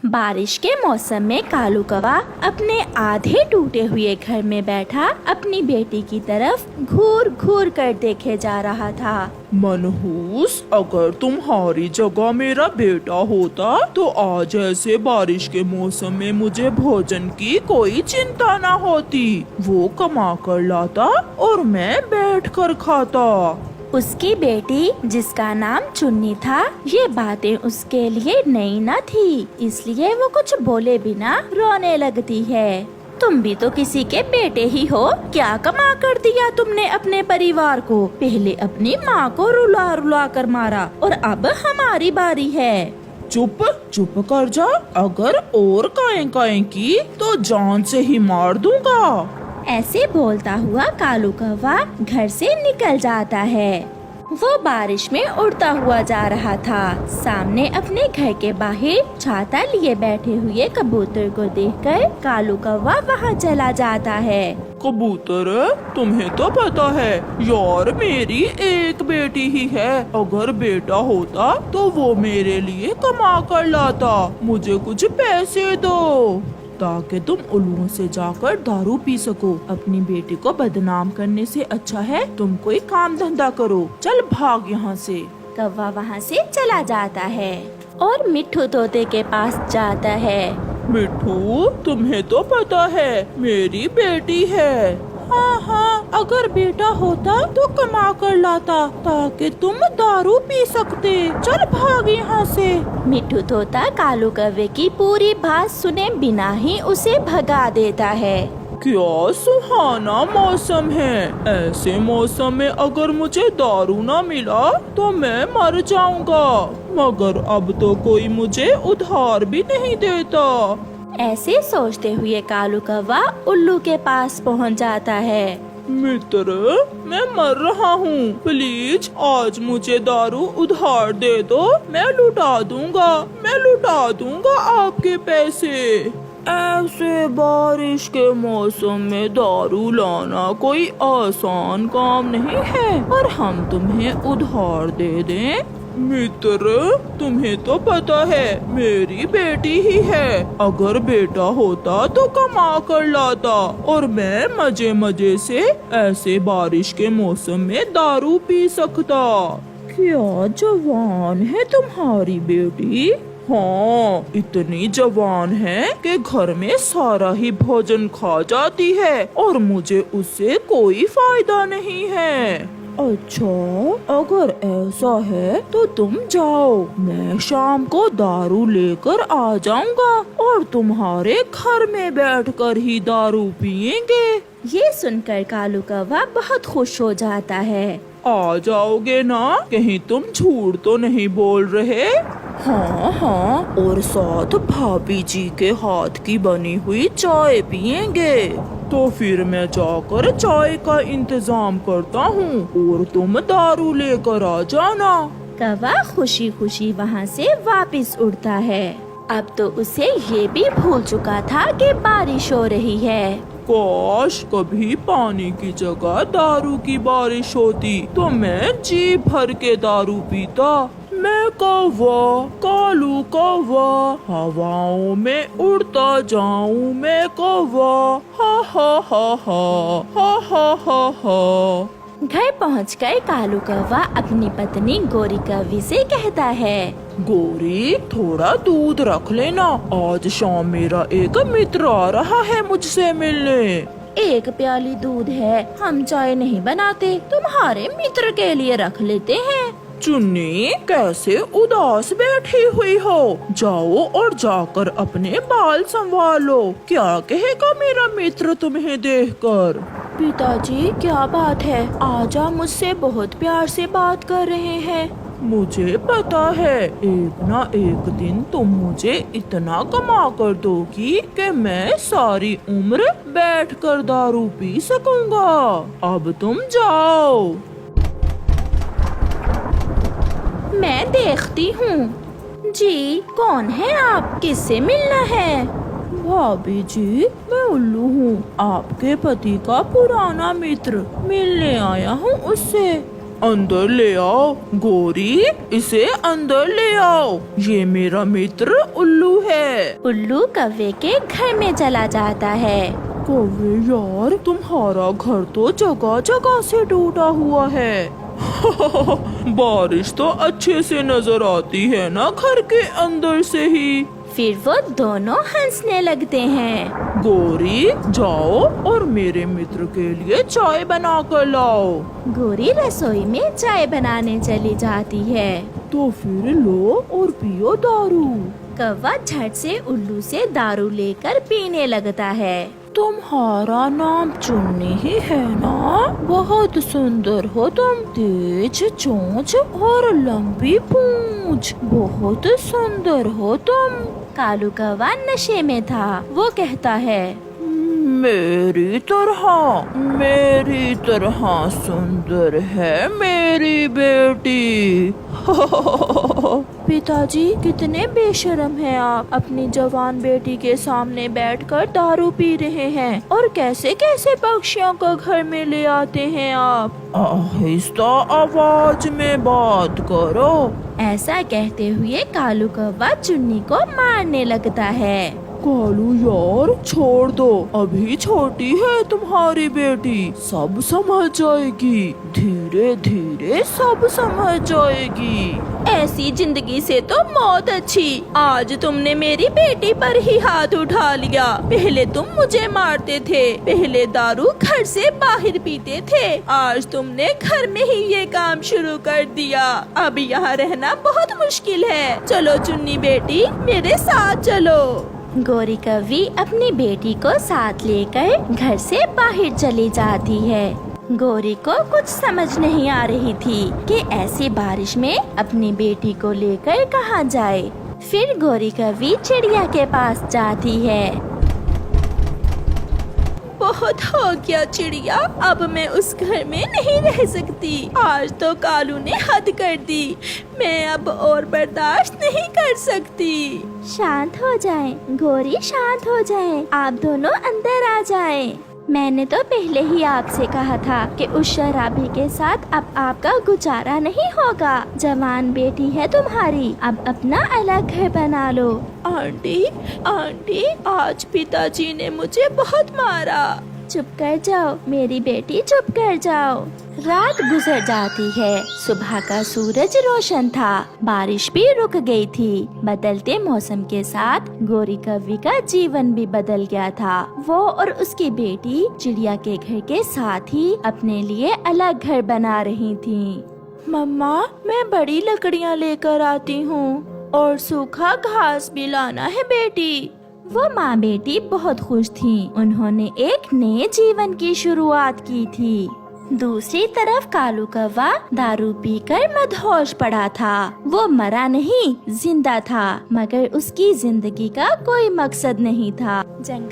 बारिश के मौसम में कालू कौवा अपने आधे टूटे हुए घर में बैठा अपनी बेटी की तरफ घूर घूर कर देखे जा रहा था। मनहूस, अगर तुम्हारी जगह मेरा बेटा होता तो आज ऐसे बारिश के मौसम में मुझे भोजन की कोई चिंता न होती। वो कमा कर लाता और मैं बैठ कर खाता। उसकी बेटी, जिसका नाम चुन्नी था, ये बातें उसके लिए नई न थी, इसलिए वो कुछ बोले बिना रोने लगती है। तुम भी तो किसी के बेटे ही हो, क्या कमा कर दिया तुमने अपने परिवार को? पहले अपनी माँ को रुला रुला कर मारा और अब हमारी बारी है। चुप चुप कर जा, अगर और काएं काएं की तो जान से ही मार दूंगा। ऐसे बोलता हुआ कालू कौवा घर से निकल जाता है। वो बारिश में उड़ता हुआ जा रहा था। सामने अपने घर के बाहर छाता लिए बैठे हुए कबूतर को देखकर कालू कौवा वहाँ चला जाता है। कबूतर, तुम्हें तो पता है यार, मेरी एक बेटी ही है। अगर बेटा होता तो वो मेरे लिए कमा कर लाता। मुझे कुछ पैसे दो ताकि तुम उल्लुओं से जाकर दारू पी सको। अपनी बेटी को बदनाम करने से अच्छा है तुम कोई काम धंधा करो। चल भाग यहाँ से। कौवा वहाँ से चला जाता है और मिट्ठू तोते के पास जाता है। मिट्ठू, तुम्हें तो पता है मेरी बेटी है। हाँ हाँ, अगर बेटा होता तो कमा कर लाता ताकि तुम दारू पी सकते। चल भाग यहाँ से। मिट्ठू तोता कालू कौवे की पूरी बात सुने बिना ही उसे भगा देता है। क्या सुहाना मौसम है। ऐसे मौसम में अगर मुझे दारू ना मिला तो मैं मर जाऊंगा। मगर अब तो कोई मुझे उधार भी नहीं देता। ऐसे सोचते हुए कालू कौवा उल्लू के पास पहुंच जाता है। मित्र, मैं मर रहा हूँ, प्लीज आज मुझे दारू उधार दे दो। मैं लुटा दूंगा आपके पैसे। ऐसे बारिश के मौसम में दारू लाना कोई आसान काम नहीं है, और हम तुम्हें उधार दे दें। मित्र, तुम्हें तो पता है मेरी बेटी ही है। अगर बेटा होता तो कमा कर लाता और मैं मजे मजे से ऐसे बारिश के मौसम में दारू पी सकता। क्या जवान है तुम्हारी बेटी। हाँ, इतनी जवान है कि घर में सारा ही भोजन खा जाती है और मुझे उससे कोई फायदा नहीं है। अच्छा, अगर ऐसा है तो तुम जाओ, मैं शाम को दारू लेकर आ जाऊंगा और तुम्हारे घर में बैठकर ही दारू पियेंगे। ये सुनकर कालू कौवा बहुत खुश हो जाता है। आ जाओगे ना? कहीं तुम झूठ तो नहीं बोल रहे? हाँ हाँ, और साथ भाभी जी के हाथ की बनी हुई चाय पियेंगे। तो फिर मैं जाकर चाय का इंतजाम करता हूँ और तुम दारू लेकर आ जाना। कौवा खुशी खुशी वहाँ से वापस उड़ता है। अब तो उसे ये भी भूल चुका था कि बारिश हो रही है। काश कभी पानी की जगह दारू की बारिश होती तो मैं जी भर के दारू पीता। मैं कौवा, कालू कौवा, हवाओं में उड़ता जाऊं मैं कौवा। हा हा हा हा हा हा हा हा। घर पहुंचकर कालू कौवा अपनी पत्नी गोरी कौवी से कहता है, गोरी, थोड़ा दूध रख लेना। आज शाम मेरा एक मित्र आ रहा है मुझसे मिलने। एक प्याली दूध है, हम चाय नहीं बनाते, तुम्हारे मित्र के लिए रख लेते हैं। चुन्नी, कैसे उदास बैठी हुई हो? जाओ और जाकर अपने बाल संभालो। क्या कहेगा मेरा मित्र तुम्हें देखकर? पिताजी, क्या बात है? आजा, मुझसे बहुत प्यार से बात कर रहे हैं। मुझे पता है एक ना एक दिन तुम मुझे इतना कमा कर दोगी कि मैं सारी उम्र बैठकर दारू पी सकूंगा। अब तुम जाओ। मैं देखती हूँ। जी, कौन है आप? किससे मिलना है? भाभी जी, मैं उल्लू हूँ, आपके पति का पुराना मित्र। मिलने आया हूँ उससे। अंदर ले आओ गोरी, इसे अंदर ले आओ, ये मेरा मित्र उल्लू है। उल्लू कौवे के घर में चला जाता है। कौवे यार, तुम्हारा घर तो जगह जगह से टूटा हुआ है। बारिश तो अच्छे से नजर आती है ना घर के अंदर से ही। फिर वो दोनों हंसने लगते हैं। गोरी जाओ और मेरे मित्र के लिए चाय बना कर लाओ। गोरी रसोई में चाय बनाने चली जाती है। तो फिर लो और पियो दारू। कौवा झट से उल्लू से दारू लेकर पीने लगता है। तुम्हारा नाम चुन्नी ही है ना? बहुत सुंदर हो तुम, तेज चोंच और लंबी पूंछ, बहुत सुंदर हो तुम। कालू कौवा नशे में था। वो कहता है, मेरी तरह सुंदर है मेरी बेटी। पिताजी कितने बेशर्म हैं आप, अपनी जवान बेटी के सामने बैठकर दारू पी रहे हैं और कैसे कैसे पक्षियों को घर में ले आते हैं आप। आहिस्ता आवाज में बात करो। ऐसा कहते हुए कालू कौवा चुन्नी को मारने लगता है। कालू यार छोड़ दो, अभी छोटी है तुम्हारी बेटी, सब समझ जाएगी, धीरे धीरे सब समझ जाएगी। ऐसी जिंदगी से तो मौत अच्छी। आज तुमने मेरी बेटी पर ही हाथ उठा लिया। पहले तुम मुझे मारते थे, पहले दारू घर से बाहर पीते थे, आज तुमने घर में ही ये काम शुरू कर दिया। अब यहाँ रहना बहुत मुश्किल है। चलो चुन्नी बेटी, मेरे साथ चलो। गोरी कौवी अपनी बेटी को साथ लेकर घर से बाहर चली जाती है। गोरी को कुछ समझ नहीं आ रही थी कि ऐसी बारिश में अपनी बेटी को लेकर कहाँ जाए। फिर गोरी कौवी चिड़िया के पास जाती है। बहुत हो गया चिड़िया, अब मैं उस घर में नहीं रह सकती। आज तो कालू ने हद कर दी, मैं अब और बर्दाश्त नहीं कर सकती। शांत हो जाएं, गोरी शांत हो जाएं, आप दोनों अंदर आ जाएं। मैंने तो पहले ही आपसे कहा था कि उस शराबी के साथ अब आपका गुजारा नहीं होगा। जवान बेटी है तुम्हारी, अब अपना अलग घर बना लो। आंटी, आज पिताजी ने मुझे बहुत मारा। चुप कर जाओ मेरी बेटी, चुप कर जाओ। रात गुजर जाती है। सुबह का सूरज रोशन था, बारिश भी रुक गई थी। बदलते मौसम के साथ गोरी कौवी का जीवन भी बदल गया था। वो और उसकी बेटी चिड़िया के घर के साथ ही अपने लिए अलग घर बना रही थी। मम्मा, मैं बड़ी लकड़ियाँ लेकर आती हूँ और सूखा घास भी लाना है बेटी। वो माँ बेटी बहुत खुश थीं। उन्होंने एक नए जीवन की शुरुआत की थी। दूसरी तरफ कालू कौवा दारू पीकर मदहोश पड़ा था। वो मरा नहीं, जिंदा था, मगर उसकी जिंदगी का कोई मकसद नहीं था। जंगल